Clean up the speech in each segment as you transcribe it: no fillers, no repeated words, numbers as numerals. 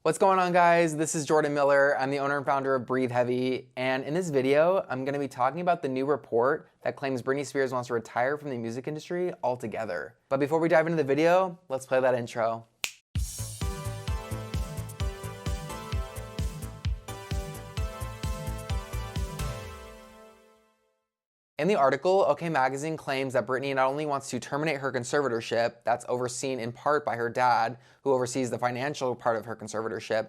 What's going on, guys? This is Jordan Miller. I'm the owner and founder of Breathe Heavy, and in this video, I'm going to be talking about the new report that claims Britney Spears wants to retire from the music industry altogether. But before we dive into the video, let's play that intro. In the article, OK Magazine claims that Britney not only wants to terminate her conservatorship, that's overseen in part by her dad, who oversees the financial part of her conservatorship,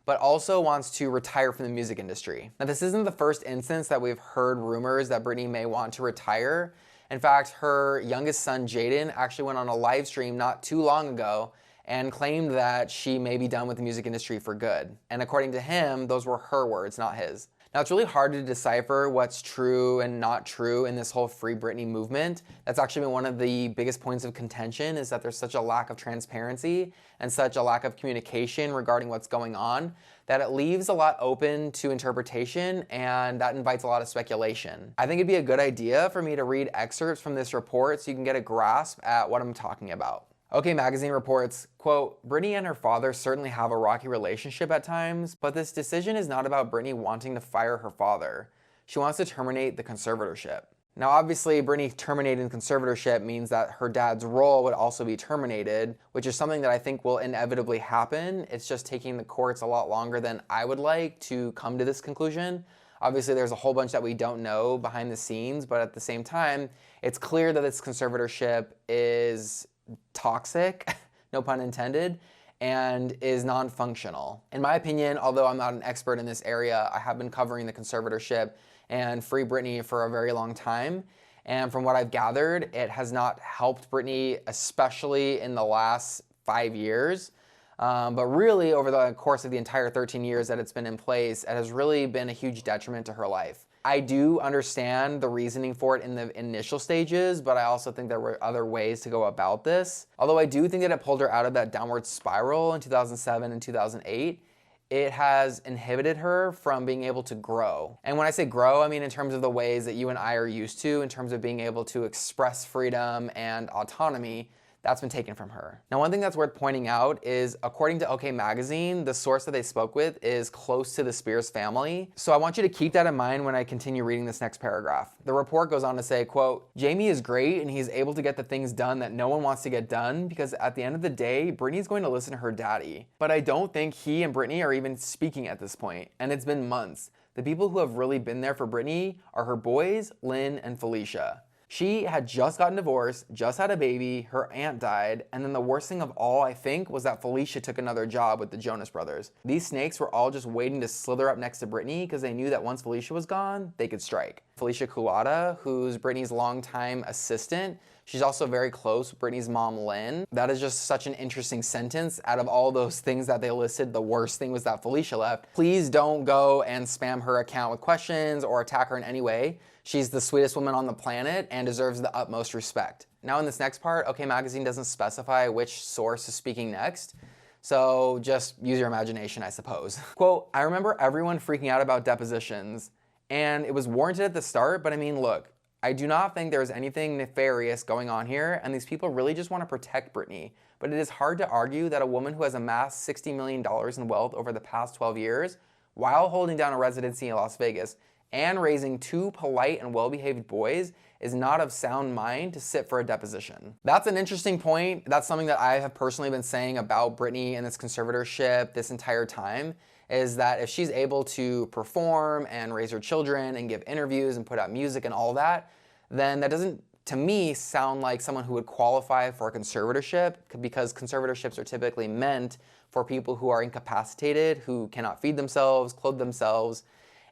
but also wants to retire from the music industry. Now, this isn't the first instance that we've heard rumors that Britney may want to retire. In fact, her youngest son, Jaden, actually went on a live stream not too long ago and claimed that she may be done with the music industry for good. And according to him, those were her words, not his. Now, it's really hard to decipher what's true and not true in this whole Free Britney movement. That's actually been one of the biggest points of contention, is that there's such a lack of transparency and such a lack of communication regarding what's going on that it leaves a lot open to interpretation, and that invites a lot of speculation. I think it'd be a good idea for me to read excerpts from this report so you can get a grasp at what I'm talking about. OK Magazine reports, quote, Britney and her father certainly have a rocky relationship at times, but this decision is not about Britney wanting to fire her father. She wants to terminate the conservatorship. Now, obviously, Britney terminating the conservatorship means that her dad's role would also be terminated, which is something that I think will inevitably happen. It's just taking the courts a lot longer than I would like to come to this conclusion. Obviously, there's a whole bunch that we don't know behind the scenes, but at the same time, it's clear that this conservatorship is toxic, no pun intended, and is non-functional. In my opinion, although I'm not an expert in this area, I have been covering the conservatorship and Free Britney for a very long time. And from what I've gathered, it has not helped Britney, especially in the last 5 years. But really, over the course of the entire 13 years that it's been in place, it has really been a huge detriment to her life. I do understand the reasoning for it in the initial stages, but I also think there were other ways to go about this. Although I do think that it pulled her out of that downward spiral in 2007 and 2008, it has inhibited her from being able to grow. And when I say grow, I mean in terms of the ways that you and I are used to, in terms of being able to express freedom and autonomy. That's been taken from her. Now, one thing that's worth pointing out is, according to OK Magazine, the source that they spoke with is close to the Spears family. So I want you to keep that in mind when I continue reading this next paragraph. The report goes on to say, quote, Jamie is great and he's able to get the things done that no one wants to get done, because at the end of the day, Britney's going to listen to her daddy. But I don't think he and Britney are even speaking at this point, and it's been months. The people who have really been there for Britney are her boys, Lynn and Felicia. She had just gotten divorced, just had a baby, her aunt died, and then the worst thing of all, I think, was that Felicia took another job with the Jonas Brothers. These snakes were all just waiting to slither up next to Britney because they knew that once Felicia was gone, they could strike. Felicia Culotta, who's Britney's longtime assistant, she's also very close with Britney's mom, Lynn. That is just such an interesting sentence. Out of all those things that they listed, the worst thing was that Felicia left. Please don't go and spam her account with questions or attack her in any way. She's the sweetest woman on the planet and deserves the utmost respect. Now, in this next part, OK Magazine doesn't specify which source is speaking next, so just use your imagination, I suppose. Quote, I remember everyone freaking out about depositions, and it was warranted at the start, but I mean, look, I do not think there is anything nefarious going on here, and these people really just want to protect Britney. But it is hard to argue that a woman who has amassed $60 million in wealth over the past 12 years, while holding down a residency in Las Vegas, and raising 2 polite and well-behaved boys, is not of sound mind to sit for a deposition. That's an interesting point. That's something that I have personally been saying about Britney and this conservatorship this entire time, is that if she's able to perform and raise her children and give interviews and put out music and all that, then that doesn't, to me, sound like someone who would qualify for a conservatorship, because conservatorships are typically meant for people who are incapacitated, who cannot feed themselves, clothe themselves.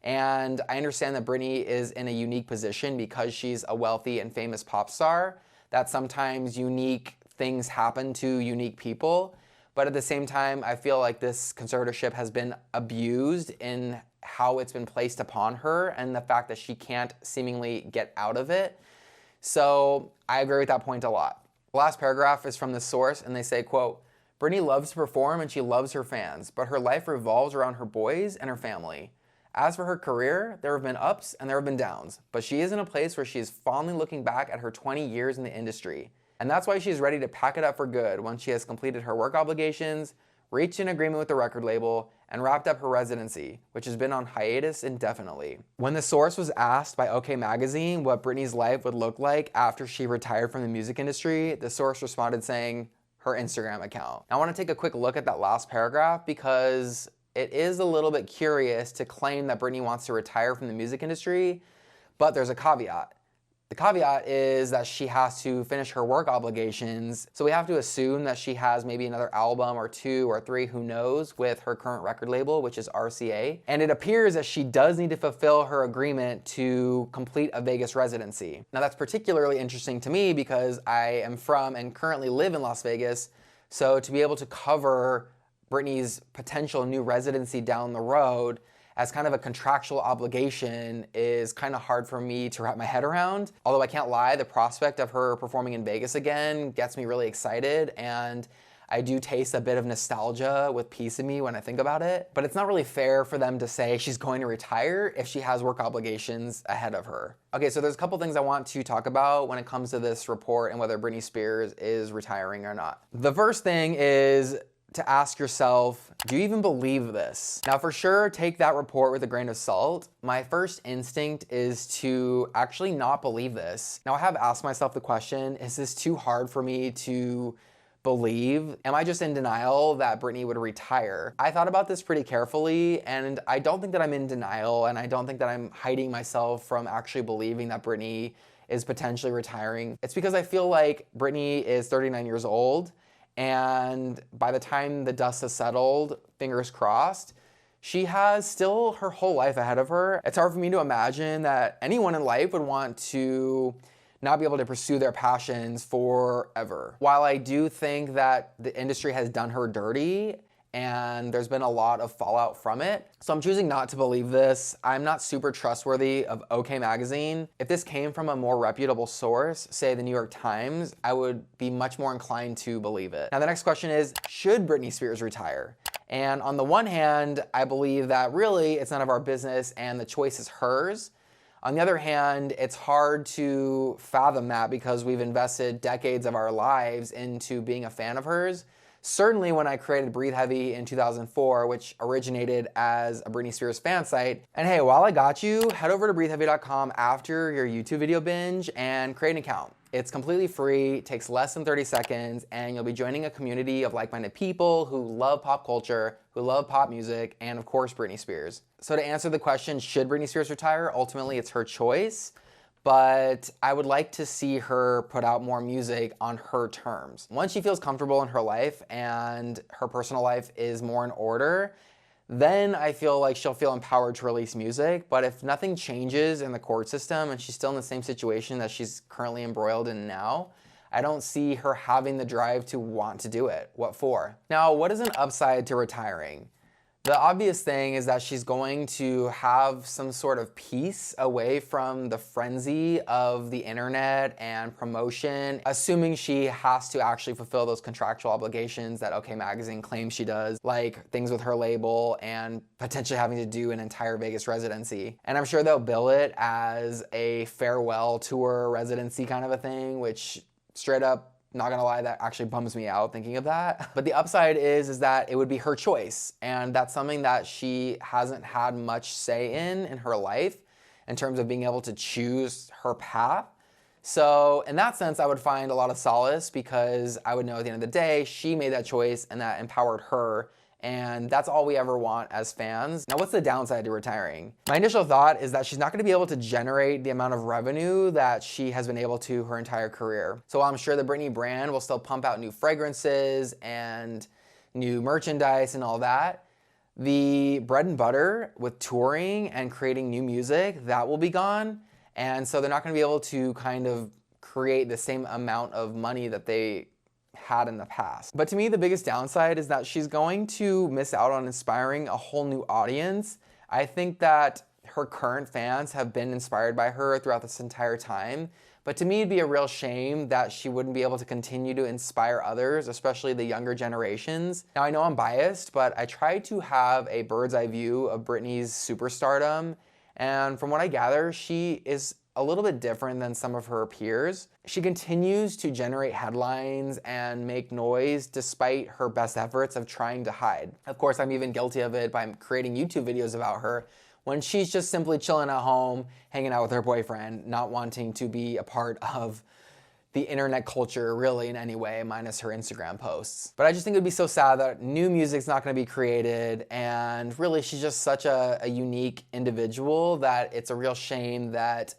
And I understand that Britney is in a unique position because she's a wealthy and famous pop star, that sometimes unique things happen to unique people. But at the same time, I feel like this conservatorship has been abused in how it's been placed upon her and the fact that she can't seemingly get out of it. So I agree with that point a lot. The last paragraph is from the source, and they say, quote, Britney loves to perform and she loves her fans, but her life revolves around her boys and her family. As for her career, there have been ups and there have been downs, but she is in a place where she is fondly looking back at her 20 years in the industry. And that's why she's ready to pack it up for good once she has completed her work obligations, reached an agreement with the record label, and wrapped up her residency, which has been on hiatus indefinitely. When the source was asked by OK Magazine what Britney's life would look like after she retired from the music industry, the source responded saying, her Instagram account. I want to take a quick look at that last paragraph because it is a little bit curious to claim that Britney wants to retire from the music industry, but there's a caveat. The caveat is that she has to finish her work obligations, so we have to assume that she has maybe another album or 2 or 3, who knows, with her current record label, which is RCA. And it appears that she does need to fulfill her agreement to complete a Vegas residency. Now that's particularly interesting to me because I am from and currently live in Las Vegas, so to be able to cover Britney's potential new residency down the road as kind of a contractual obligation is kind of hard for me to wrap my head around. Although I can't lie, the prospect of her performing in Vegas again gets me really excited, and I do taste a bit of nostalgia with Piece of Me when I think about it. But it's not really fair for them to say she's going to retire if she has work obligations ahead of her. Okay, so there's a couple things I want to talk about when it comes to this report and whether Britney Spears is retiring or not. The first thing is to ask yourself, do you even believe this? Now for sure, take that report with a grain of salt. My first instinct is to actually not believe this. Now I have asked myself the question, is this too hard for me to believe? Am I just in denial that Britney would retire? I thought about this pretty carefully, and I don't think that I'm in denial, and I don't think that I'm hiding myself from actually believing that Britney is potentially retiring. It's because I feel like Britney is 39 years old, and by the time the dust has settled, fingers crossed, she has still her whole life ahead of her. It's hard for me to imagine that anyone in life would want to not be able to pursue their passions forever. While I do think that the industry has done her dirty and there's been a lot of fallout from it, so I'm choosing not to believe this. I'm not super trustworthy of OK Magazine. If this came from a more reputable source, say the New York Times, I would be much more inclined to believe it. Now the next question is, should Britney Spears retire? And on the one hand, I believe that really it's none of our business and the choice is hers. On the other hand, it's hard to fathom that because we've invested decades of our lives into being a fan of hers. Certainly when I created Breathe Heavy in 2004, which originated as a Britney Spears fan site. And hey, while I got you, head over to breatheheavy.com after your YouTube video binge and create an account. It's completely free, takes less than 30 seconds, and you'll be joining a community of like-minded people who love pop culture, who love pop music, and of course Britney Spears. So to answer the question, should Britney Spears retire? Ultimately, it's her choice. But I would like to see her put out more music on her terms. Once she feels comfortable in her life and her personal life is more in order, then I feel like she'll feel empowered to release music. But if nothing changes in the court system and she's still in the same situation that she's currently embroiled in now, I don't see her having the drive to want to do it. What for? Now, what is an upside to retiring? The obvious thing is that she's going to have some sort of peace away from the frenzy of the internet and promotion, assuming she has to actually fulfill those contractual obligations that OK Magazine claims she does, like things with her label and potentially having to do an entire Vegas residency. And I'm sure they'll bill it as a farewell tour residency kind of a thing, which straight up, not gonna lie, that actually bums me out thinking of that. But the upside is that it would be her choice. And that's something that she hasn't had much say in her life in terms of being able to choose her path. So in that sense, I would find a lot of solace because I would know at the end of the day, she made that choice and that empowered her. And that's all we ever want as fans. Now, what's the downside to retiring? My initial thought is that she's not gonna be able to generate the amount of revenue that she has been able to her entire career. So while I'm sure the Britney brand will still pump out new fragrances and new merchandise and all that, the bread and butter with touring and creating new music, that will be gone. And so they're not gonna be able to kind of create the same amount of money that they had in the past. But to me, the biggest downside is that she's going to miss out on inspiring a whole new audience. I think that her current fans have been inspired by her throughout this entire time. But to me, it'd be a real shame that she wouldn't be able to continue to inspire others, especially the younger generations. Now, I know I'm biased, but I try to have a bird's eye view of Britney's superstardom. And from what I gather, she is a little bit different than some of her peers. She continues to generate headlines and make noise despite her best efforts of trying to hide. Of course, I'm even guilty of it by creating YouTube videos about her when she's just simply chilling at home, hanging out with her boyfriend, not wanting to be a part of the internet culture really in any way, minus her Instagram posts. But I just think it would be so sad that new music's not gonna be created, and really she's just such a unique individual that it's a real shame that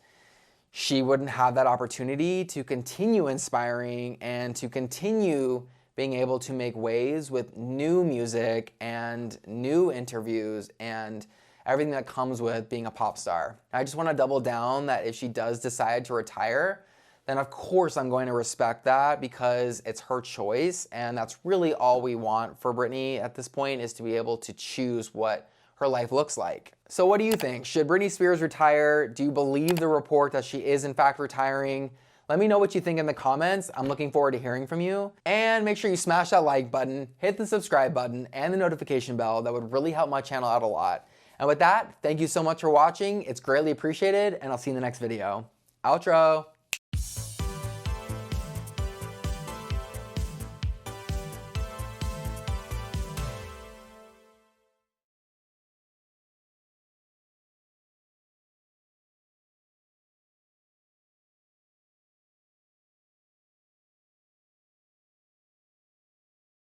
she wouldn't have that opportunity to continue inspiring and to continue being able to make waves with new music and new interviews and everything that comes with being a pop star. I just wanna double down that if she does decide to retire, then of course I'm going to respect that because it's her choice, and that's really all we want for Britney at this point, is to be able to choose what her life looks like. So what do you think? Should Britney Spears retire? Do you believe the report that she is in fact retiring? Let me know what you think in the comments. I'm looking forward to hearing from you. And make sure you smash that like button, hit the subscribe button, and the notification bell. That would really help my channel out a lot. And with that, thank you so much for watching. It's greatly appreciated, and I'll see you in the next video. Outro.